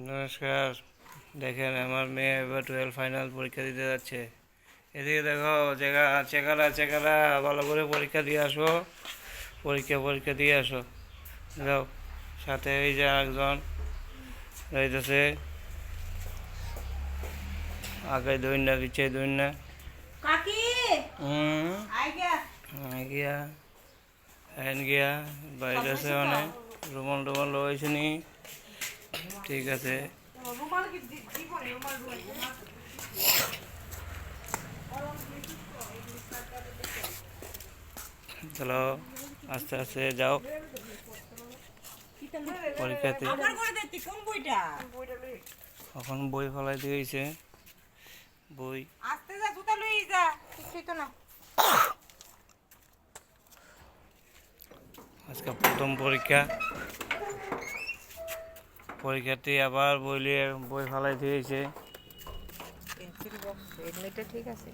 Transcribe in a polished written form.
নমস্কার। দেখেন আমার মেয়ে এবার 12 ফাইনাল পরীক্ষা দিতে যাচ্ছে। এদিকে দেখো, চেকারা চেকারা ভালো করে পরীক্ষা দিয়ে আসো। পরীক্ষা দিয়ে আসো। যাও, সাথে এই যে একজন রইতেছে, আগে দইন না পিছিয়ে দইন না। কাকি আই গিয়া গিয়া এন গিয়া বাইরে আছে অনেক রুমাল টুমাল হয়েছে নি। ঠিক আছে, রুমাল কি দিব রে রুমাল রুমাল চলো আস্তে আস্তে যাও পরীক্ষাতে। আমার করে দে কোন বইটা এখন বই ফেলাই দিয়েছে, বই আস্তে যা জুতা লই যা কিছুই তো না আজকে প্রথম পরীক্ষা। পরীক্ষার্থী আবার বই ফেলাই দিয়েছে। পেন্সিল বক্স এমনিটা ঠিক আছে।